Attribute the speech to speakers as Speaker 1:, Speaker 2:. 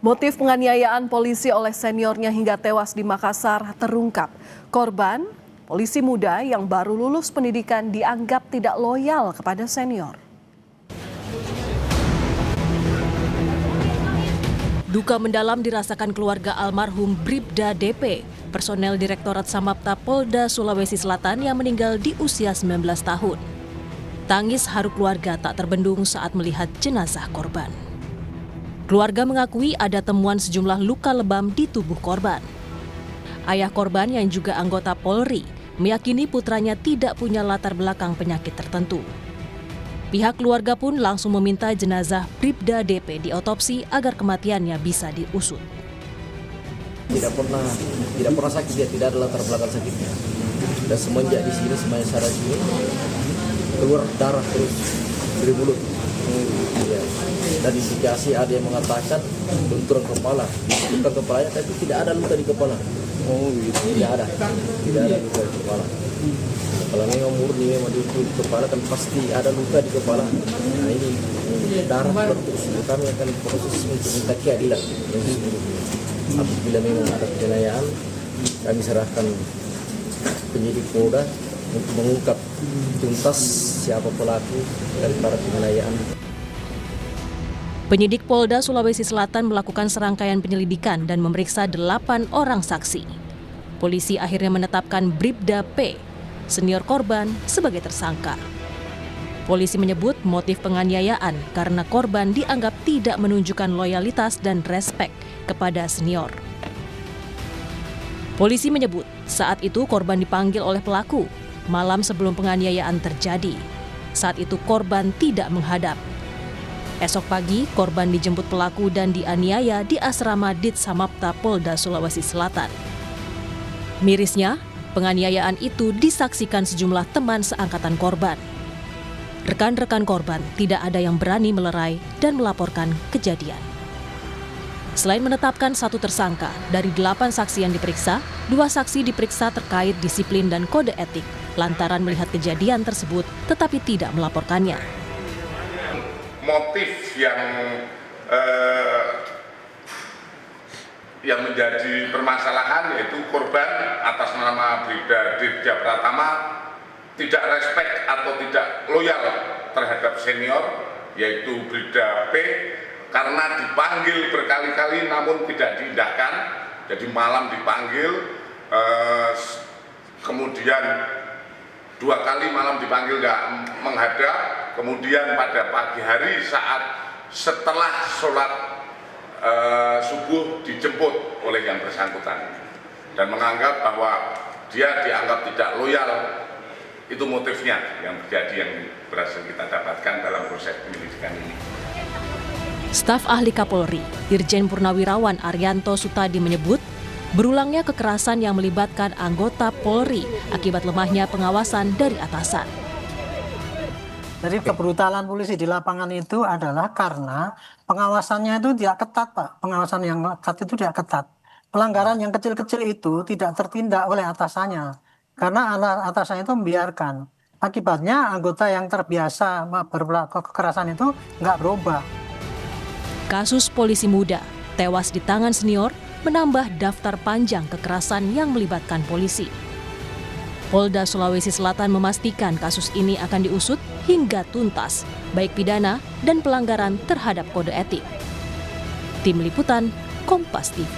Speaker 1: Motif penganiayaan polisi oleh seniornya hingga tewas di Makassar terungkap. Korban, polisi muda yang baru lulus pendidikan dianggap tidak loyal kepada senior. Duka mendalam dirasakan keluarga almarhum Bribda DP, personel Direktorat Samapta Polda Sulawesi Selatan yang meninggal di usia 19 tahun. Tangis haru keluarga tak terbendung saat melihat jenazah korban. Keluarga mengakui ada temuan sejumlah luka lebam di tubuh korban. Ayah korban yang juga anggota Polri meyakini putranya tidak punya latar belakang penyakit tertentu. Pihak keluarga pun langsung meminta jenazah Bribda DP diotopsi agar kematiannya bisa diusut.
Speaker 2: Tidak pernah sakit, dia tidak ada latar belakang sakitnya. Dan semenjak di sini, semuanya saraf ini keluar darah terus dari mulut. Dan indikasi ada yang mengatakan benturan kepala, benturan kepalanya, tapi tidak ada luka di kepala. Tidak ada luka di kepala. Kalau memang murni memang di kepala kan pasti ada luka di kepala. Nah ini darah terus, kami akan proses untuk minta keadilan. Apabila memang ada penganiayaan, kami serahkan penyidik Polda untuk mengungkap tuntas siapa pelaku dari para penganiayaan.
Speaker 1: Penyidik Polda Sulawesi Selatan melakukan serangkaian penyelidikan dan memeriksa 8 orang saksi. Polisi akhirnya menetapkan Bribda P, senior korban, sebagai tersangka. Polisi menyebut motif penganiayaan karena korban dianggap tidak menunjukkan loyalitas dan respek kepada senior. Polisi menyebut saat itu korban dipanggil oleh pelaku malam sebelum penganiayaan terjadi. Saat itu korban tidak menghadap. Esok pagi, korban dijemput pelaku dan dianiaya di asrama Dit Samapta Polda Sulawesi Selatan. Mirisnya, penganiayaan itu disaksikan sejumlah teman seangkatan korban. Rekan-rekan korban tidak ada yang berani melerai dan melaporkan kejadian. Selain menetapkan 1 tersangka, dari 8 saksi yang diperiksa, 2 saksi diperiksa terkait disiplin dan kode etik lantaran melihat kejadian tersebut tetapi tidak melaporkannya.
Speaker 3: Motif yang menjadi permasalahan yaitu korban atas nama Bribda Dirja Pratama tidak respect atau tidak loyal terhadap senior yaitu Bribda P karena dipanggil berkali-kali namun tidak diindahkan. Jadi malam dipanggil, kemudian 2 kali malam dipanggil nggak menghadap, kemudian pada pagi hari saat setelah sholat subuh dijemput oleh yang bersangkutan dan menganggap bahwa dia dianggap tidak loyal. Itu motifnya yang terjadi yang berhasil kita dapatkan dalam proses penyelidikan ini.
Speaker 1: Staf ahli Kapolri, Irjen Purnawirawan Arianto Sutadi menyebut, berulangnya kekerasan yang melibatkan anggota Polri akibat lemahnya pengawasan dari atasan.
Speaker 4: Jadi kebrutalan polisi di lapangan itu adalah karena pengawasannya itu tidak ketat, Pak. Pengawasan yang ketat itu tidak ketat. Pelanggaran yang kecil-kecil itu tidak tertindak oleh atasannya. Karena atasannya itu membiarkan. Akibatnya anggota yang terbiasa berperilaku kekerasan itu nggak berubah.
Speaker 1: Kasus polisi muda tewas di tangan senior menambah daftar panjang kekerasan yang melibatkan polisi. Polda Sulawesi Selatan memastikan kasus ini akan diusut hingga tuntas, baik pidana dan pelanggaran terhadap kode etik. Tim Liputan, Kompas TV.